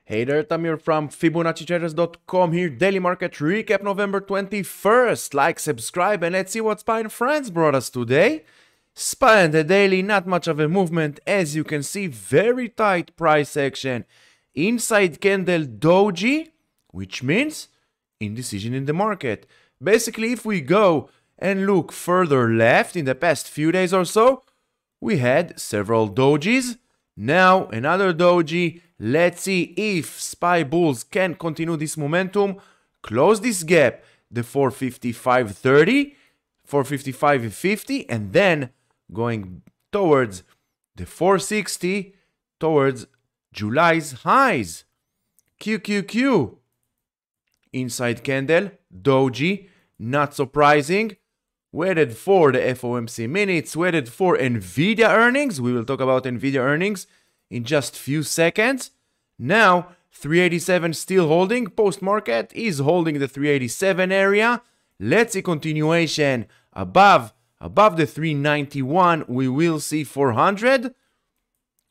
Hey there, Tamir from Fibonacci-Traders.com here, daily market recap November 21st. Like, subscribe, and let's see what SPY and Friends brought us today. SPY and the daily, not much of a movement. As you can see, very tight price action. Inside candle doji, which means indecision in the market. Basically, if we go and look further left in the past few days or so, we had several dojis. Now another doji. Let's see if SPY bulls can continue this momentum, close this gap, the 455.30, 455.50, and then going towards the 460, towards July's highs. QQQ. Inside candle, doji, not surprising. Waited for the FOMC minutes, waited for Nvidia earnings. We will talk about Nvidia earnings in just few seconds. Now 387 still holding. Post market is holding the 387 area. Let's see continuation above the 391. We will see 400,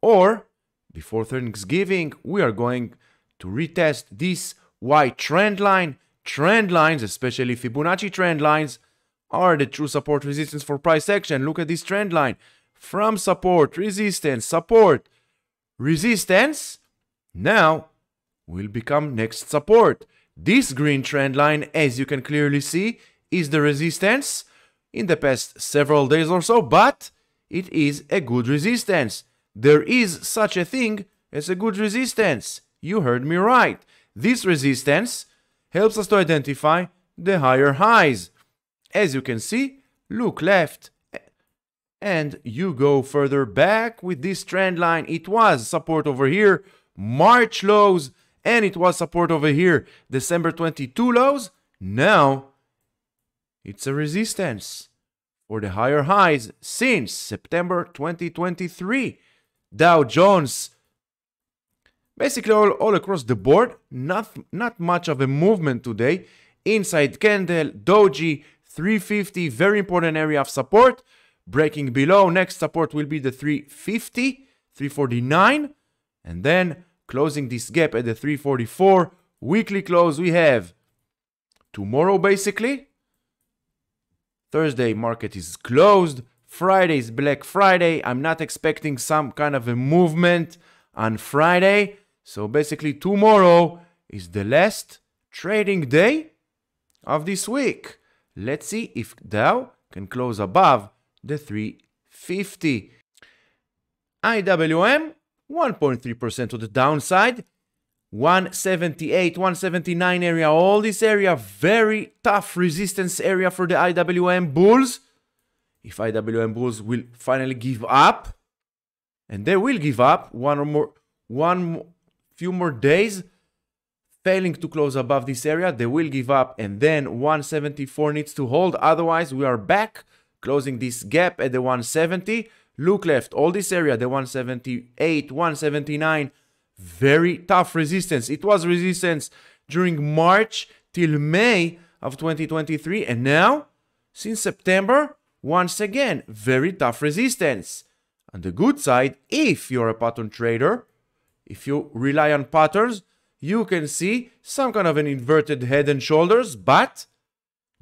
or before Thanksgiving we are going to retest this white trend line. Trend lines, especially Fibonacci trend lines, are the true support resistance for price action. Look at this trend line. From support, resistance, support, resistance, now will become next support. This green trend line, as you can clearly see, is the resistance in the past several days or so, but it is a good resistance. There is such a thing as a good resistance. You heard me right. This resistance helps us to identify the higher highs. As you can see, look left and you go further back with this trend line. It was support over here, March lows, and it was support over here, December 22 lows. Now it's a resistance for the higher highs since September 2023. Dow Jones, basically all across the board, not much of a movement today. Inside candle, doji, 350, very important area of support. Breaking below, next support will be the 350, 349, and then closing this gap at the 344. Weekly close we have tomorrow basically. Thursday market is closed. Friday is Black Friday. I'm not expecting some kind of a movement on Friday. So basically tomorrow is the last trading day of this week. Let's see if Dow can close above the 350. IWM, 1.3% to the downside. 178, 179 area, all this area, very tough resistance area for the IWM bulls. If IWM bulls will finally give up, and they will give up, few more days, failing to close above this area, they will give up, and then 174 needs to hold. Otherwise, we are back, closing this gap at the 170. Look left, all this area, the 178, 179, very tough resistance. It was resistance during March till May of 2023, and now, since September, once again, very tough resistance. On the good side, if you're a pattern trader, if you rely on patterns, you can see some kind of an inverted head and shoulders, but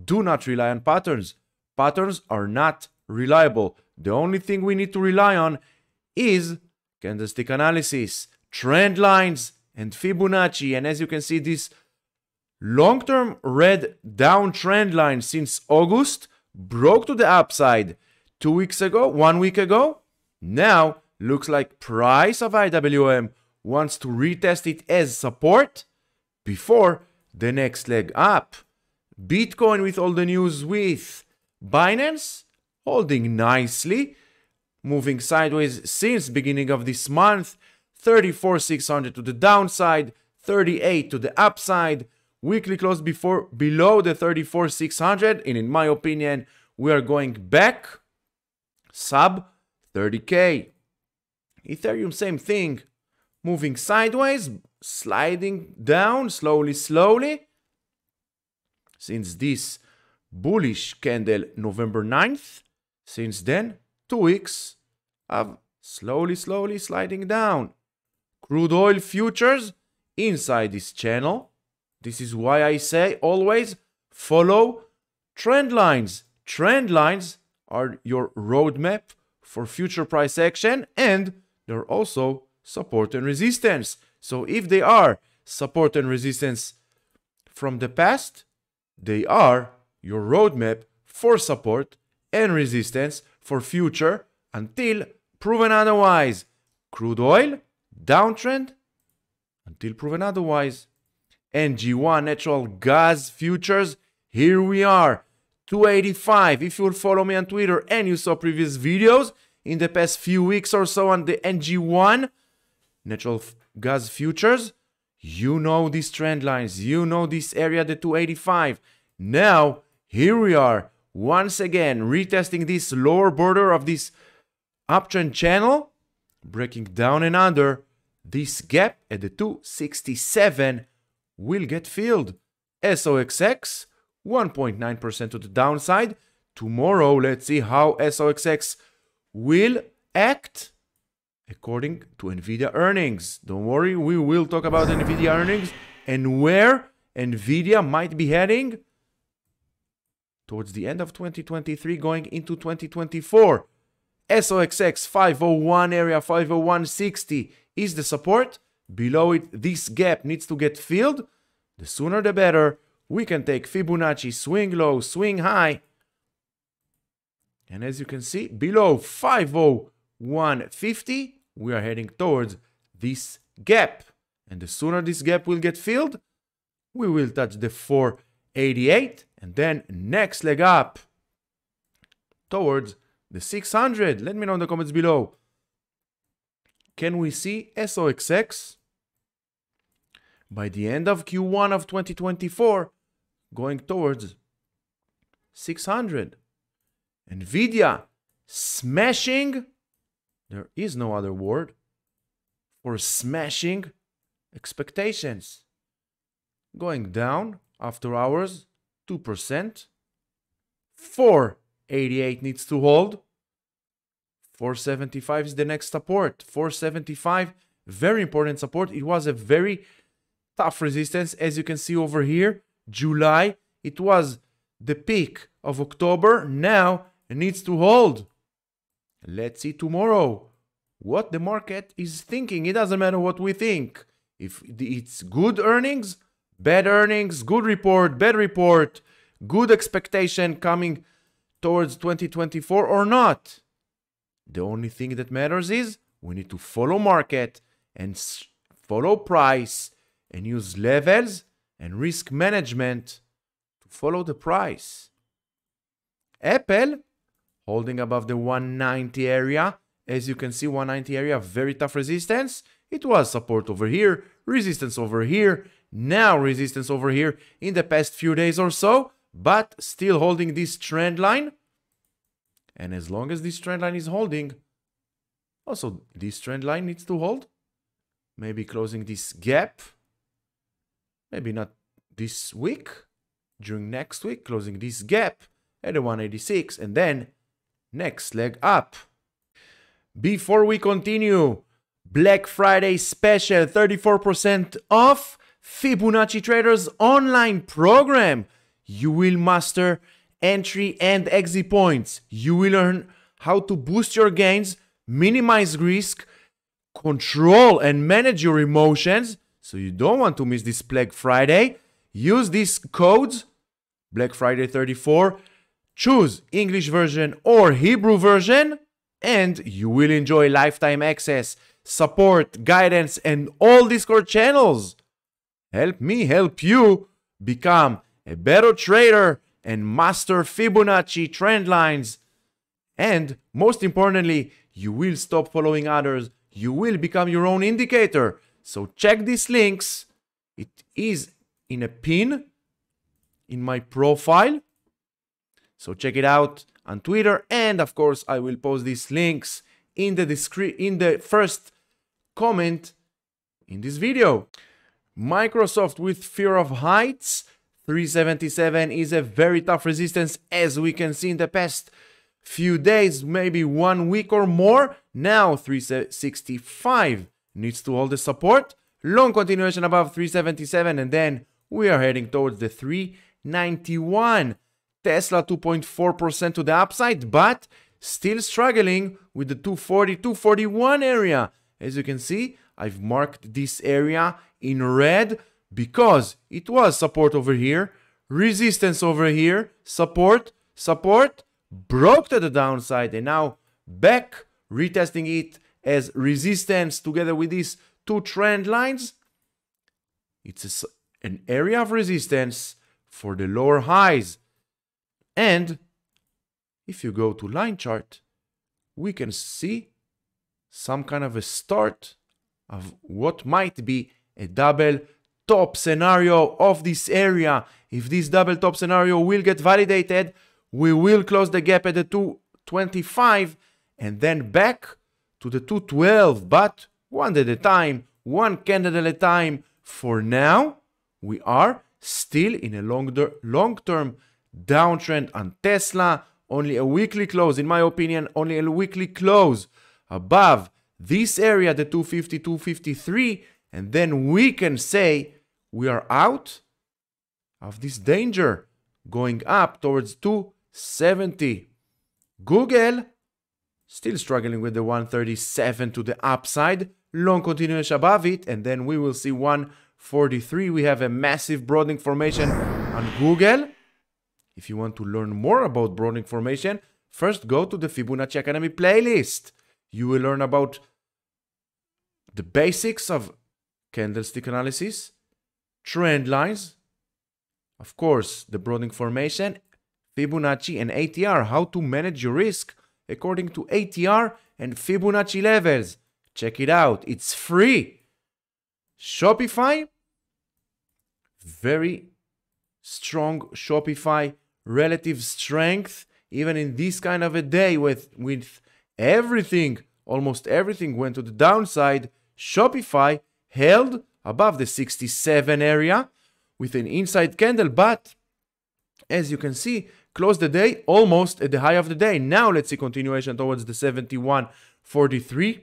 do not rely on patterns. Patterns are not reliable. The only thing we need to rely on is candlestick analysis, trend lines, and Fibonacci. And as you can see, this long-term red downtrend line since August broke to the upside 2 weeks ago, 1 week ago. Now looks like price of IWM wants to retest it as support before the next leg up. Bitcoin, with all the news with Binance holding nicely, moving sideways since beginning of this month. 34,600 to the downside, 38 to the upside. Weekly close below the 34,600, and in my opinion, we are going back sub 30k. Ethereum, same thing, moving sideways, sliding down slowly. Since this bullish candle November 9th, since then 2 weeks of slowly sliding down. Crude oil futures inside this channel. This is why I say always follow trend lines. Trend lines are your roadmap for future price action, and they're also support and resistance. So if they are support and resistance from the past, they are your roadmap for support and resistance for future until proven otherwise. Crude oil, downtrend until proven otherwise. NG1 natural gas futures, here we are, 285. If you'll follow me on Twitter and you saw previous videos in the past few weeks or so on the NG1 natural gas futures, you know these trend lines, you know this area, the 285. Now, here we are, once again, retesting this lower border of this uptrend channel, breaking down and under. This gap at the 267 will get filled. SOXX, 1.9% to the downside. Tomorrow, let's see how SOXX will act according to NVIDIA earnings. Don't worry, we will talk about NVIDIA earnings and where NVIDIA might be heading towards the end of 2023 going into 2024. SOXX 501 area, 501.60 is the support. Below it, this gap needs to get filled. The sooner the better. We can take Fibonacci, swing low, swing high. And as you can see, below 501.50, we are heading towards this gap. And the sooner this gap will get filled, we will touch the 488. And then next leg up towards the 600. Let me know in the comments below. Can we see SOXX by the end of Q1 of 2024 going towards 600? NVIDIA smashing, there is no other word for smashing expectations. Going down after hours, 2%. 488 needs to hold. 475 is the next support. 475, very important support. It was a very tough resistance. As you can see over here, July, it was the peak of October. Now it needs to hold. Let's see tomorrow what the market is thinking. It doesn't matter what we think. If it's good earnings, bad earnings, good report, bad report, good expectation coming towards 2024 or not. The only thing that matters is we need to follow market and follow price and use levels and risk management to follow the price. Apple holding above the 190 area. As you can see, 190 area, very tough resistance. It was support over here, resistance over here, now resistance over here in the past few days or so, but still holding this trend line. And as long as this trend line is holding, also this trend line needs to hold. Maybe closing this gap. Maybe not this week. During next week, closing this gap at the 186 and then next leg up. Before we continue, Black Friday special, 34% off Fibonacci-Traders online program. You will master entry and exit points. You will learn how to boost your gains, minimize risk, control and manage your emotions. So you don't want to miss this Black Friday. Use these codes, Black Friday 34. Choose English version or Hebrew version, and you will enjoy lifetime access, support, guidance, and all Discord channels. Help me help you become a better trader and master Fibonacci trend lines. And most importantly, you will stop following others. You will become your own indicator. So check these links. It is in a pin in my profile. So check it out on Twitter. And of course, I will post these links in the first comment in this video. Microsoft with fear of heights. 377 is a very tough resistance, as we can see in the past few days, maybe 1 week or more. Now 365 needs to hold the support. long continuation above 377, and then we are heading towards the 391. Tesla 2.4% to the upside, but still struggling with the 240, 241 area. As you can see, I've marked this area in red because it was support over here, resistance over here, support, support, broke to the downside, and now back, retesting it as resistance together with these two trend lines. It's an area of resistance for the lower highs. And if you go to line chart, we can see some kind of a start of what might be a double top scenario of this area. If this double top scenario will get validated, we will close the gap at the 225 and then back to the 212, but one at a time, one candle at a time. For now, we are still in a long-term downtrend on Tesla. Only a weekly close, in my opinion, only a weekly close above this area, the 250, 253, and then we can say we are out of this danger going up towards 270. Google still struggling with the 137 to the upside, long continuation above it, and then we will see 143. We have a massive broadening formation on Google. If you want to learn more about broadening formation, first go to the Fibonacci Academy playlist. You will learn about the basics of candlestick analysis, trend lines, of course, the broadening formation, Fibonacci and ATR, how to manage your risk according to ATR and Fibonacci levels. Check it out. It's free. Shopify, very strong Shopify, relative strength, even in this kind of a day with everything, almost everything went to the downside. Shopify held above the 67 area with an inside candle, but as you can see, closed the day almost at the high of the day. Now let's see continuation towards the 71.43.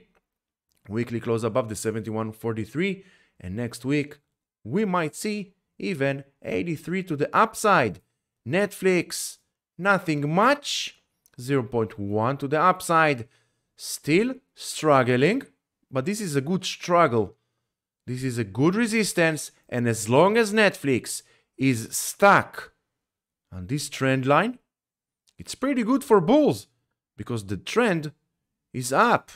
Weekly close above the 71.43, and next week we might see even 83 to the upside. Netflix, nothing much, 0.1 to the upside, still struggling, but this is a good struggle. This is a good resistance, and as long as Netflix is stuck on this trend line, it's pretty good for bulls because the trend is up.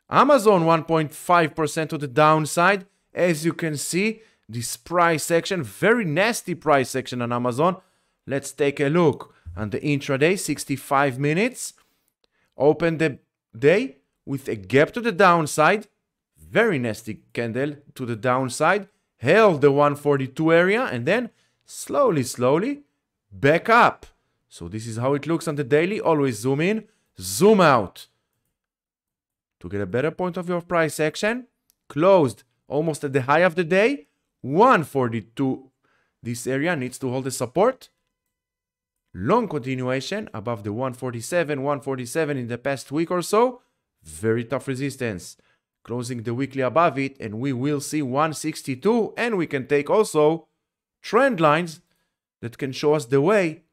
Amazon 1.5% to the downside. As you can see, this price action, very nasty price action on Amazon. Let's take a look on the intraday, 65 minutes. Open the day with a gap to the downside. Very nasty candle to the downside. Held the 142 area and then slowly back up. So this is how it looks on the daily. Always zoom in, zoom out. To get a better point of view of price action, closed almost at the high of the day, 142. This area needs to hold the support. Long continuation above the 147 in the past week or so. Very tough resistance. Closing the weekly above it, and we will see 162, and we can take also trend lines that can show us the way.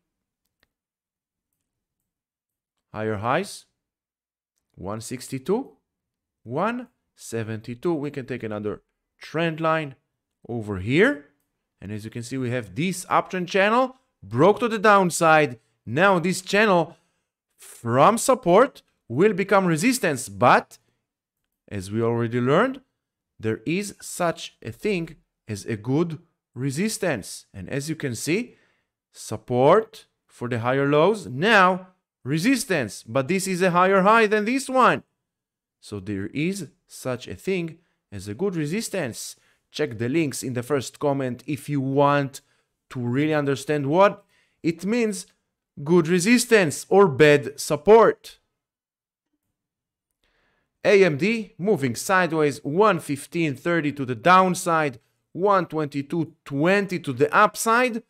Higher highs, 162, 172. We can take another trend line over here, and as you can see, we have this uptrend channel broke to the downside. Now this channel from support will become resistance, but as we already learned, there is such a thing as a good resistance. And as you can see, support for the higher lows, now resistance, but this is a higher high than this one. So there is such a thing as a good resistance. Check the links in the first comment if you want to really understand what it means, good resistance or bad support. AMD moving sideways, 115.30 to the downside, 122.20 to the upside.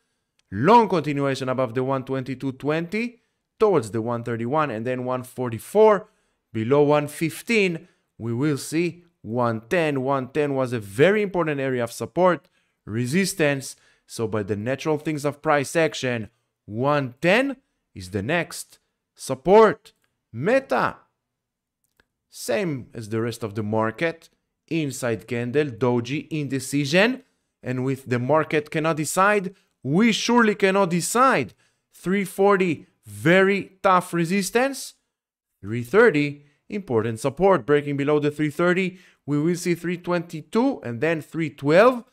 Long continuation above the 122.20 towards the 131 and then 144. Below 115, we will see 110. 110 was a very important area of support, resistance. So by the natural things of price action, 110 is the next support. Meta, same as the rest of the market. Inside candle, doji, indecision. And with the market cannot decide, we surely cannot decide. 340, very tough resistance. 330, important support. Breaking below the 330, we will see 322 and then 312.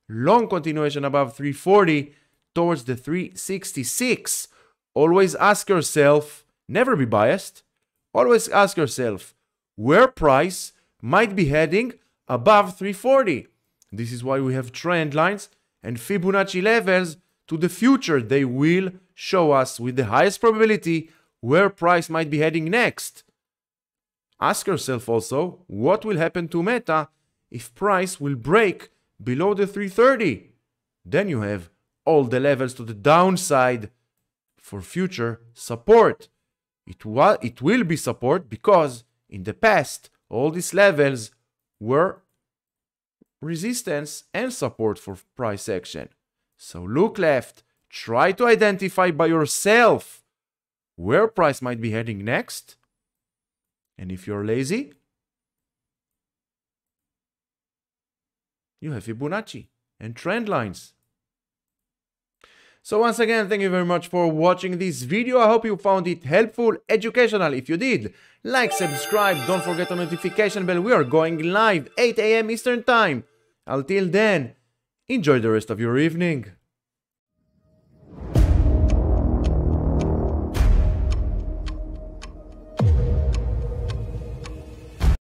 Long continuation above 340 towards the 366. Always ask yourself, never be biased, always ask yourself where price might be heading above 340. This is why we have trend lines and Fibonacci levels to the future. They will show us with the highest probability where price might be heading next. Ask yourself also what will happen to Meta if price will break below the 330. Then you have all the levels to the downside for future support. It will be support because in the past all these levels were resistance and support for price action. So look left, try to identify by yourself where price might be heading next. And if you're lazy, you have Fibonacci and trend lines. So once again, thank you very much for watching this video. I hope you found it helpful, educational. If you did, like, subscribe, don't forget the notification bell. We are going live 8 a.m. Eastern Time. Until then, enjoy the rest of your evening.